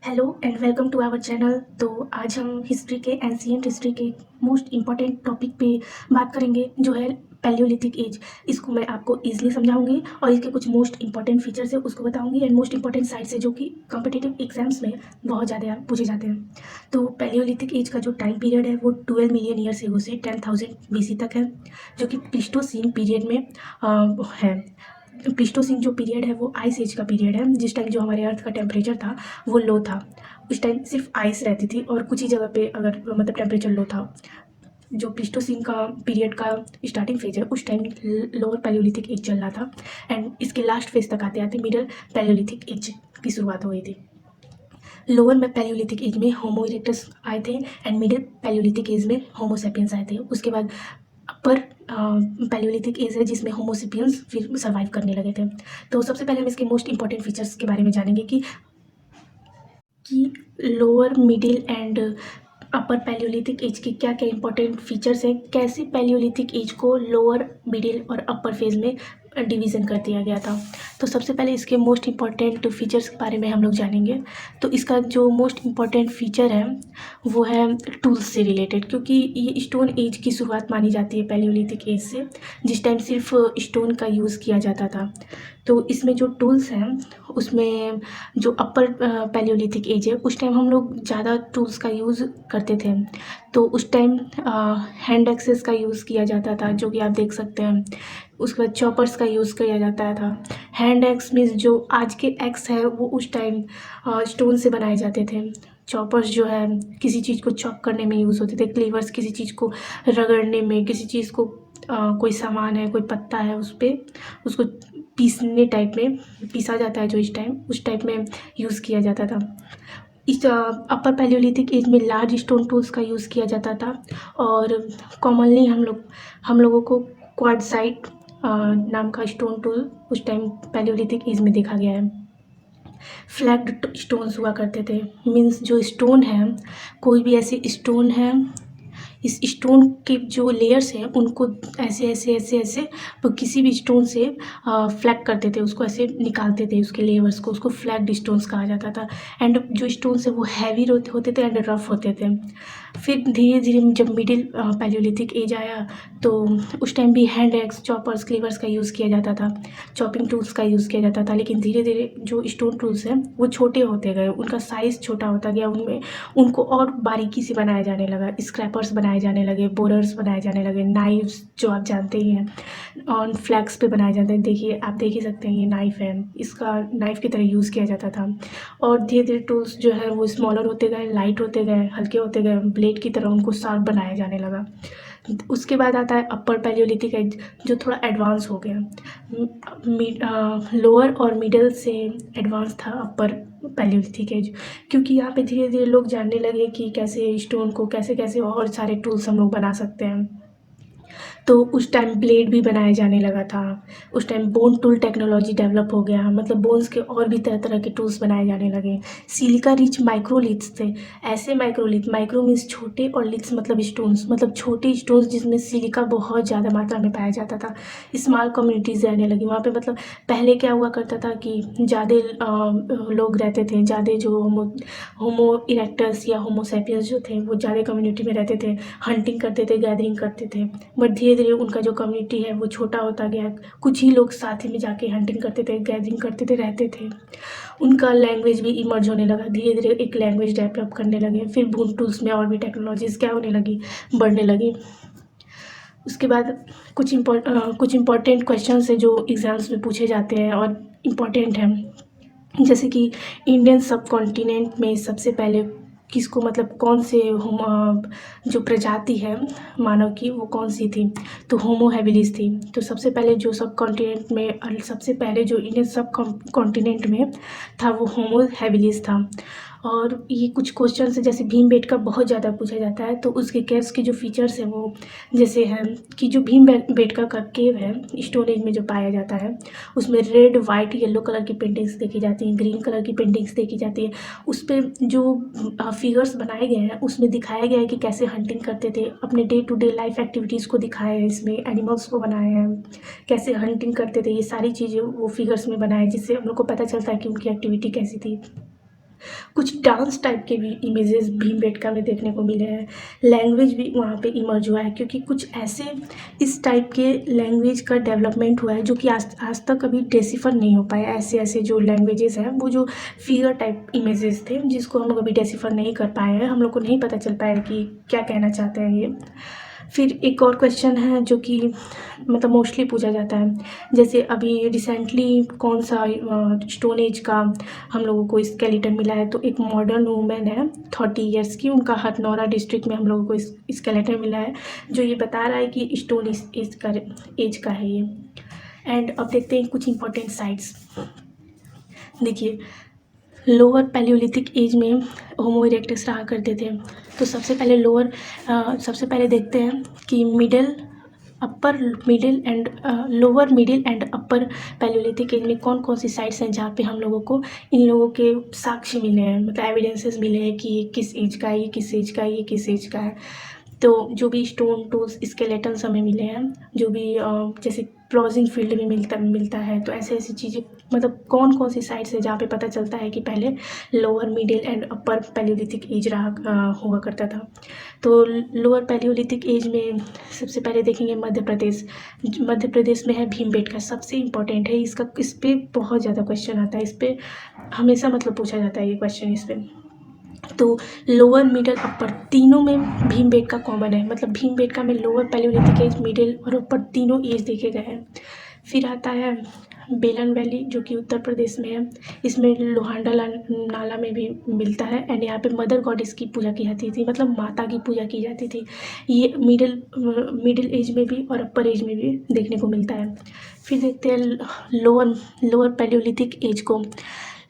Hello and welcome to our channel. तो आज हम हिस्ट्री के एंशिएंट हिस्ट्री के मोस्ट इम्पॉर्टेंट टॉपिक पे बात करेंगे जो है पैलियोलिथिक एज। इसको मैं आपको ईजिली समझाऊंगी और इसके कुछ मोस्ट इंपॉर्टेंट फीचर्स है उसको बताऊंगी एंड मोस्ट इंपॉर्टेंट साइट्स है जो कि कॉम्पिटिटिव एग्जाम्स में बहुत ज़्यादा पूछे जाते हैं। तो पैलियोलिथिक एज का जो टाइम पीरियड है वो 12 मिलियन ईयर से से 10,000 BC तक है, जो कि प्लीस्टोसीन पीरियड में है। प्लीस्टोसीन जो पीरियड है वो आइस एज का पीरियड है, जिस टाइम जो हमारे अर्थ का टेम्परेचर था वो लो था। उस टाइम सिर्फ आइस रहती थी और कुछ ही जगह पे अगर मतलब टेम्परेचर लो था। जो प्लीस्टोसीन का पीरियड का स्टार्टिंग फेज है उस टाइम लोअर पैलियोलिथिक एज चल रहा था एंड इसके लास्ट फेज तक आते आते मिडल पैलियोलिथिक एज की शुरुआत हो गई थी। लोअर में पैलियोलिथिक एज में होमो इरेक्टस आए थे एंड मिडिल पैलियोलिथिक एज में होमो सेपियंस आए थे। उसके बाद अपर पैलियोलिथिक एज है जिसमें होमोसेपियंस फिर सर्वाइव करने लगे थे। तो सबसे पहले हम इसके मोस्ट इंपॉर्टेंट फीचर्स के बारे में जानेंगे कि lower middle and upper palaeolithic age के क्या क्या इंपॉर्टेंट फीचर्स हैं, कैसे पैलियोलिथिक एज को लोअर मिडिल और अपर फेज में डिवीज़न कर दिया गया था। तो सबसे पहले इसके मोस्ट इंपॉर्टेंट फीचर्स के बारे में हम लोग जानेंगे। तो इसका जो मोस्ट इंपॉर्टेंट फीचर है वो है टूल्स से रिलेटेड, क्योंकि ये स्टोन एज की शुरुआत मानी जाती है पैलियोलिथिक एज से, जिस टाइम सिर्फ स्टोन का यूज़ किया जाता था। तो इसमें जो टूल्स हैं उसमें जो अपर पैलियोलिथिक एज है उस टाइम हम लोग ज़्यादा टूल्स का यूज़ करते थे। तो उस टाइम हैंड एक्सेस का यूज़ किया जाता था, जो कि आप देख सकते हैं। उसके बाद चॉपर्स का यूज़ किया जाता था। हैंड एक्स मीन्स जो आज के एक्स है वो उस टाइम स्टोन से बनाए जाते थे। चॉपर्स जो है किसी चीज़ को चॉप करने में यूज़ होते थे। क्लीवर्स किसी चीज़ को रगड़ने में, किसी चीज़ को कोई सामान है, कोई पत्ता है, उस पर उसको पीसने टाइप में पीसा जाता है जो इस टाइम उस टाइप में यूज़ किया जाता था। इस अपर पैलियोलिथिक एज में लार्ज स्टोन टूल्स का यूज़ किया जाता था और कॉमनली हम लोगों को क्वार्टजाइट नाम का स्टोन टूल उस टाइम पैलियोलिथिक एज में देखा गया है। फ्लैग्ड स्टोन्स हुआ करते थे, मीन्स जो स्टोन है, कोई भी ऐसे स्टोन है, इस स्टोन के जो लेयर्स हैं उनको ऐसे ऐसे ऐसे ऐसे वो किसी भी स्टोन से फ्लैग करते थे, उसको ऐसे निकालते थे उसके लेयर्स को, उसको फ्लैग्ड स्टोन्स कहा जाता था। एंड जो स्टोन्स है वो हैवी होते थे एंड रफ होते थे। फिर धीरे धीरे जब मिडिल पैलियोलिथिक एज आया तो उस टाइम भी हैंड एक्स, चॉपर्स, क्लीवर्स का यूज़ किया जाता था, चॉपिंग टूल्स का यूज़ किया जाता था। लेकिन धीरे धीरे जो स्टोन टूल्स हैं वो छोटे होते गए, उनका साइज़ छोटा होता गया, उनमें उनको और बारीकी से बनाया जाने लगा। स्क्रैपर्स बनाए जाने लगे, बोरर्स बनाए जाने लगे, नाइफ्स जो आप जानते ही हैं ऑन फ्लैग्स पे बनाए जाते हैं। देखिए, आप देख ही सकते हैं, ये नाइफ़ है, इसका नाइफ़ की तरह यूज़ किया जाता था। और धीरे धीरे टूल्स जो है वो स्मॉलर होते गए, लाइट होते गए, हल्के होते गए, ब्लेड की तरह उनको शार्प बनाया जाने लगा। उसके बाद आता है अपर पैलियोलिथिक एज, जो थोड़ा एडवांस हो गया। लोअर और मिडल से एडवांस था अपर पैलियोलिथिक एज, क्योंकि यहाँ पे धीरे धीरे लोग जानने लगे कि कैसे स्टोन को कैसे कैसे और सारे टूल्स हम लोग बना सकते हैं। तो उस टाइम ब्लेड भी बनाया जाने लगा था। उस time bone tool technology develop हो गया, मतलब बोन्स के और भी तरह तरह के टूल्स बनाए जाने लगे। सिलिका रिच माइक्रोलिथ्स थे, ऐसे माइक्रोलिथ, माइक्रो मीन्स छोटे और लिथ्स मतलब स्टोन्स, मतलब छोटे स्टोन्स जिसमें सिलिका बहुत ज़्यादा मात्रा में पाया जाता था। स्मॉल कम्युनिटीज़ रहने लगी वहाँ पे। मतलब पहले क्या हुआ करता था कि ज़्यादा लोग रहते थे, ज़्यादा जो होमो इरेक्टस या होमोसेपियंस जो थे वो ज़्यादा कम्युनिटी में रहते थे, हंटिंग करते थे, गैदरिंग करते थे। बट धीरे धीरे उनका जो कम्युनिटी है वो छोटा होता गया। कुछ ही लोग साथ ही में जाके हंटिंग करते थे, गैदरिंग करते थे, रहते थे। उनका लैंग्वेज भी इमर्ज होने लगा, धीरे धीरे एक लैंग्वेज डेवलप करने लगे। फिर बून टूल्स में और भी टेक्नोलॉजीज़ क्या होने लगी, बढ़ने लगी। उसके बाद कुछ इम्पॉर्टेंट क्वेश्चंस है जो एग्ज़ाम्स में पूछे जाते हैं और इम्पॉर्टेंट हैं, जैसे कि इंडियन सब कॉन्टिनेंट में सबसे पहले किसको, मतलब कौन से जो प्रजाति है मानव की वो कौन सी थी, तो होमो हैबिलिस थी। तो सबसे पहले जो सब कॉन्टिनेंट में, सबसे पहले जो इंडियन सब कॉन्टिनेंट में था वो होमो हैबिलिस था। और ये कुछ क्वेश्चन है, जैसे भीमबेटका बहुत ज़्यादा पूछा जाता है, तो उसके केव्स के जो फीचर्स हैं वो जैसे हैं कि जो भीमबेटका का केव है स्टोन एज में जो पाया जाता है उसमें रेड, वाइट, येलो कलर की पेंटिंग्स देखी जाती हैं, ग्रीन कलर की पेंटिंग्स देखी जाती है। उस पर जो फिगर्स बनाए गए हैं उसमें दिखाया गया है कि कैसे हंटिंग करते थे, अपने day to day life activities को दिखाया है, इसमें एनिमल्स को बनाया है, कैसे हंटिंग करते थे, ये सारी चीज़ें वो फिगर्स में बनाए, जिससे हम लोग को पता चलता है कि उनकी एक्टिविटी कैसी थी। कुछ डांस टाइप के भी इमेजेस भीमबेटका में देखने को मिले हैं। लैंग्वेज भी वहाँ पे इमर्ज हुआ है, क्योंकि कुछ ऐसे इस टाइप के लैंग्वेज का डेवलपमेंट हुआ है जो कि आज तक कभी डेसिफर नहीं हो पाया। ऐसे ऐसे जो लैंग्वेजेस हैं, वो जो फिगर टाइप इमेजेस थे जिसको हम लोग अभी डेसिफर नहीं कर पाए हैं, हम लोग को नहीं पता चल पाया कि क्या कहना चाहते हैं ये। फिर एक और क्वेश्चन है जो कि मतलब मोस्टली पूछा जाता है, जैसे अभी रिसेंटली कौन सा स्टोन एज का हम लोगों को स्केलेटन मिला है। तो एक मॉडर्न वूमेन है 30 ईयर्स की, उनका हथनौरा डिस्ट्रिक्ट में हम लोगों को स्केलेटन मिला है, जो ये बता रहा है कि स्टोन एज का है ये। एंड अब देखते हैं कुछ इंपॉर्टेंट साइट्स। देखिए, लोअर पैलियोलिथिक एज में होमो इरेक्टस रहा करते थे। तो सबसे पहले देखते हैं कि lower middle and upper palaeolithic age में कौन कौन सी साइट्स हैं जहाँ पे हम लोगों को इन लोगों के साक्ष्य मिले हैं, मतलब एविडेंसेस मिले हैं कि ये किस एज का है, ये किस एज का है, ये किस एज का है। तो जो भी स्टोन टूल्स स्केलेटन्स हमें मिले हैं, जो भी जैसे प्लॉजिंग फील्ड में मिलता है, तो ऐसे ऐसी चीज़ें, मतलब कौन कौन सी साइट्स है जहाँ पे पता चलता है कि पहले lower middle and upper palaeolithic age हुआ करता था। तो लोअर पैलियोलिथिक एज में सबसे पहले देखेंगे मध्य प्रदेश में है भीमबेटका, सबसे इम्पोर्टेंट है इसका। इस पर बहुत ज़्यादा क्वेश्चन आता है, इस पर हमेशा मतलब पूछा जाता है ये क्वेश्चन इस पर। तो लोअर मिडल अपर तीनों में भीमबेटका कॉमन है, मतलब भीमबेटका में लोअर पैलियोलिथिक एज, मिडिल और अपर तीनों एज देखे गए हैं। फिर आता है बेलन वैली जो कि उत्तर प्रदेश में है, इसमें लोहांडा नाला में भी मिलता है। एंड यहाँ पे मदर गॉडेस की पूजा की जाती थी, मतलब माता की पूजा की जाती थी। ये मिडिल एज में भी और अपर एज में भी देखने को मिलता है। फिर देखते हैं लोअर पैलियोलिथिक एज को।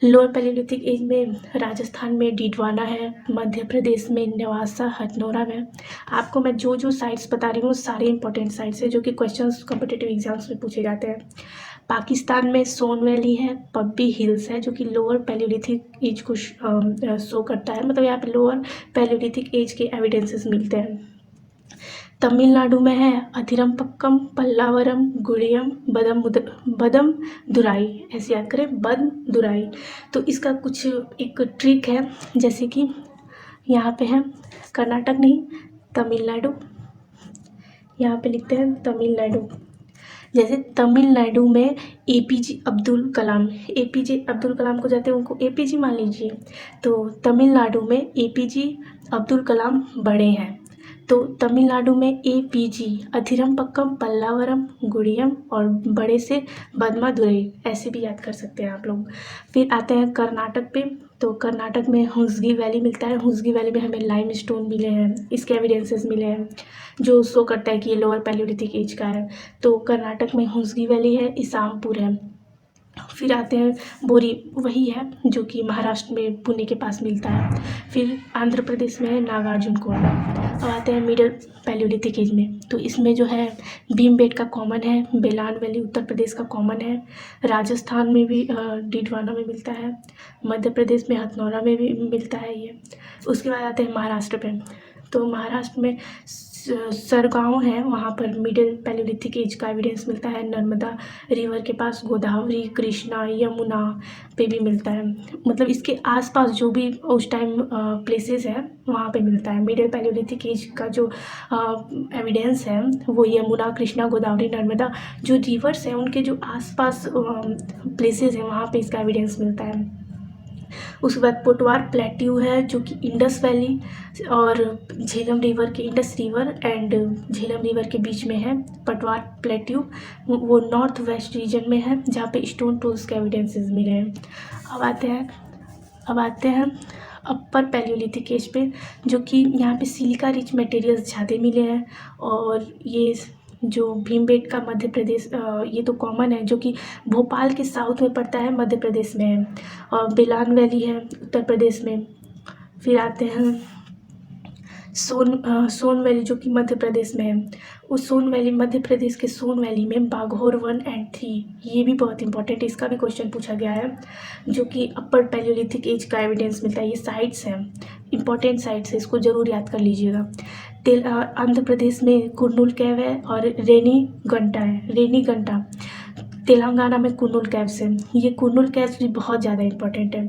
लोअर पैलियोलिथिक एज में राजस्थान में डीडवाना है, मध्य प्रदेश में नेवासा हथनौरा में। आपको मैं जो जो साइट्स बता रही हूँ सारे इंपॉर्टेंट साइट्स है जो कि क्वेश्चंस कॉम्पिटिटिव एग्जाम्स में पूछे जाते हैं। पाकिस्तान में सोन वैली है, पब्बी हिल्स है जो कि लोअर पैलियोलिथिक एज को शो करता है, मतलब यहाँ पे लोअर पैलियोलिथिक एज के एविडेंसेस मिलते हैं। तमिलनाडु में है अथिरम्पक्कम, पल्लावरम, गुड़ियम, बदम दुराई, ऐसे याद करें बददुराई। तो इसका कुछ एक ट्रिक है, जैसे कि यहाँ पे है कर्नाटक नहीं तमिलनाडु, यहाँ पे लिखते हैं तमिलनाडु। जैसे तमिलनाडु में एपीजे अब्दुल कलाम को जाते हैं उनको एपीजे मान लीजिए, तो तमिलनाडु में एपीजे अब्दुल कलाम बड़े हैं। तो तमिलनाडु में एपीजी, अथिरम्पक्कम, पल्लावरम, गुड़ियम और बड़े से बदमादुरई, ऐसे भी याद कर सकते हैं आप लोग। फिर आते हैं कर्नाटक पे। तो कर्नाटक में हुंसगी वैली मिलता है, हुंसगी वैली में हमें लाइम स्टोन मिले हैं, इसके एविडेंसेस मिले हैं जो शो करता है कि ये लोअर पैलियोलिथिक एज का है। तो कर्नाटक में हुंसगी वैली है, इसामपुर है। फिर आते हैं बोरी, वही है जो कि महाराष्ट्र में पुणे के पास मिलता है। फिर आंध्र प्रदेश में है नागार्जुनकोंडा। अब आते हैं मिडिल पैलियोलिथिक एज में, तो इसमें जो है भीमबेटका कॉमन है, बेलान वैली उत्तर प्रदेश का कॉमन है, राजस्थान में भी डीडवाना में मिलता है, मध्य प्रदेश में हथनौरा में भी मिलता है ये। उसके बाद आते हैं महाराष्ट्र पे। तो महाराष्ट्र में सरगांव है, वहाँ पर मिडिल पैलियोलिथिक एज का एविडेंस मिलता है। नर्मदा रिवर के पास गोदावरी, कृष्णा, यमुना पे भी मिलता है, मतलब इसके आसपास जो भी उस टाइम प्लेसेस हैं वहाँ पे मिलता है। मिडिल पैलियोलिथिक एज का जो एविडेंस है वो यमुना, कृष्णा, गोदावरी, नर्मदा जो रिवर्स हैं उनके जो आसपास प्लेसेस हैं वहाँ पे इसका एविडेंस मिलता है। उसके बाद पोटवार प्लेट्यू है जो कि इंडस वैली और झेलम रिवर के, Indus river and Jhelum river के बीच में है पटवार प्लेट्यू, वो नॉर्थ वेस्ट रीजन में है जहाँ पे स्टोन टूल्स के एविडेंसेस मिले हैं। अब आते हैं अपर पैलियोलिथिक एज पे, जो कि यहाँ पे सिलिका रिच मटेरियल्स ज़्यादा मिले हैं। और ये जो भीमबेटका मध्य प्रदेश, ये तो कॉमन है जो कि भोपाल के साउथ में पड़ता है, मध्य प्रदेश में है। और बेलान वैली है उत्तर प्रदेश में। फिर आते हैं सोन वैली जो कि मध्य प्रदेश में है। उस सोन वैली, मध्य प्रदेश के सोन वैली में बाघोर 1 एंड 3, ये भी बहुत इंपॉर्टेंट है, इसका भी क्वेश्चन पूछा गया है, जो कि अपर पैलियोलिथिक एज का एविडेंस मिलता है। ये साइट्स हैं, इंपॉर्टेंट साइट्स है, इसको ज़रूर याद कर लीजिएगा। आंध्र प्रदेश में कुर्नूल कैव है और रेनीगंटा है, रेनीगंटा। तेलंगाना में कुर्नूल कैव्स है। ये कुर्नूल कैव्स भी बहुत ज़्यादा इम्पोर्टेंट है।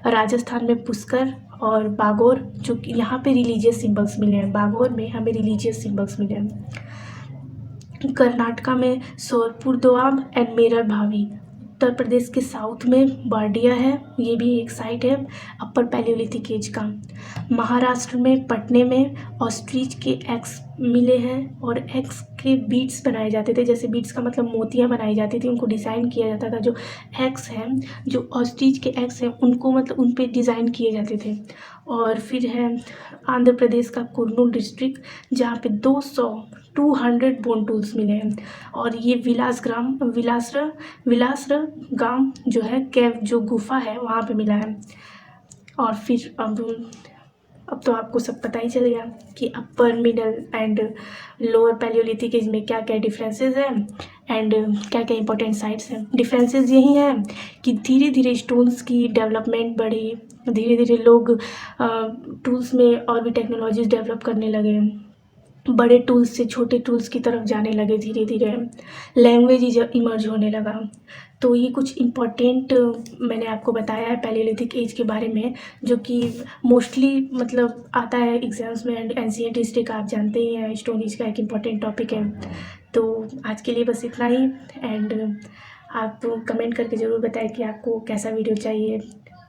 राजस्थान में पुष्कर और बागोर, जो कि यहाँ पे रिलीजियस सिंबल्स मिले हैं। बागोर में हमें रिलीजियस सिंबल्स मिले हैं। कर्नाटका में सोरपुर दोआब एंड मेरर भावी। उत्तर प्रदेश के साउथ में बार्डिया है, ये भी एक साइट है अपर पैलियोलिथिक एज का। महाराष्ट्र में पटने में ऑस्ट्रिच के एग्स मिले हैं और एग्स के बीड्स बनाए जाते थे। जैसे बीड्स का मतलब मोतियां बनाई जाती थी, उनको डिज़ाइन किया जाता था। जो एग्स हैं, जो ऑस्ट्रिच के एग्स हैं, उनको मतलब उन पे डिज़ाइन किए जाते थे। और फिर है आंध्र प्रदेश का कुर्नूल डिस्ट्रिक्ट, जहाँ पे 200 बोन टूल्स मिले हैं। और ये विलासर गांव जो है, केव जो गुफा है, वहाँ पे मिला है। और फिर अब तो आपको सब पता ही चल गया कि upper middle and lower palaeolithic age में क्या क्या डिफरेंसेस हैं एंड क्या क्या इंपॉर्टेंट साइट्स हैं। डिफरेंसेस यही हैं कि धीरे धीरे स्टोन्स की डेवलपमेंट बढ़ी, धीरे धीरे लोग टूल्स में और भी टेक्नोलॉजीज डेवलप करने लगे, बड़े टूल्स से छोटे टूल्स की तरफ जाने लगे, धीरे धीरे लैंग्वेज इमर्ज होने लगा। तो ये कुछ इम्पॉर्टेंट मैंने आपको बताया है पैलियोलिथिक एज के बारे में, जो कि मोस्टली मतलब आता है एग्जाम्स में। एंड एंशिएंट हिस्ट्री का आप जानते ही हैं, स्टोन एज का एक इम्पॉर्टेंट टॉपिक है। तो आज के लिए बस इतना ही। एंड आप कमेंट करके ज़रूर बताएं कि आपको कैसा वीडियो चाहिए,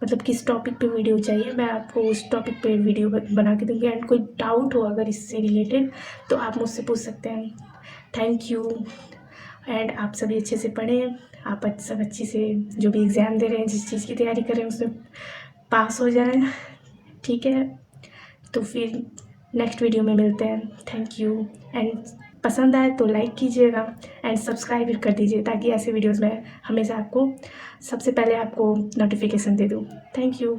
मतलब किस टॉपिक पे वीडियो चाहिए। मैं आपको उस टॉपिक पे वीडियो बना के दूँगी। एंड कोई डाउट हो अगर इससे रिलेटेड तो आप मुझसे पूछ सकते हैं। Thank you. एंड आप सभी अच्छे से पढ़ें, आप सब अच्छे से जो भी एग्ज़ाम दे रहे हैं, जिस चीज़ की तैयारी कर रहे हैं, उसमें पास हो जाएं। ठीक है, तो फिर नेक्स्ट वीडियो में मिलते हैं। Thank you. एंड पसंद आए तो लाइक कीजिएगा एंड सब्सक्राइब कर दीजिए, ताकि ऐसे वीडियोज़ में हमेशा आपको सबसे पहले आपको नोटिफिकेशन दे दूँ। Thank you.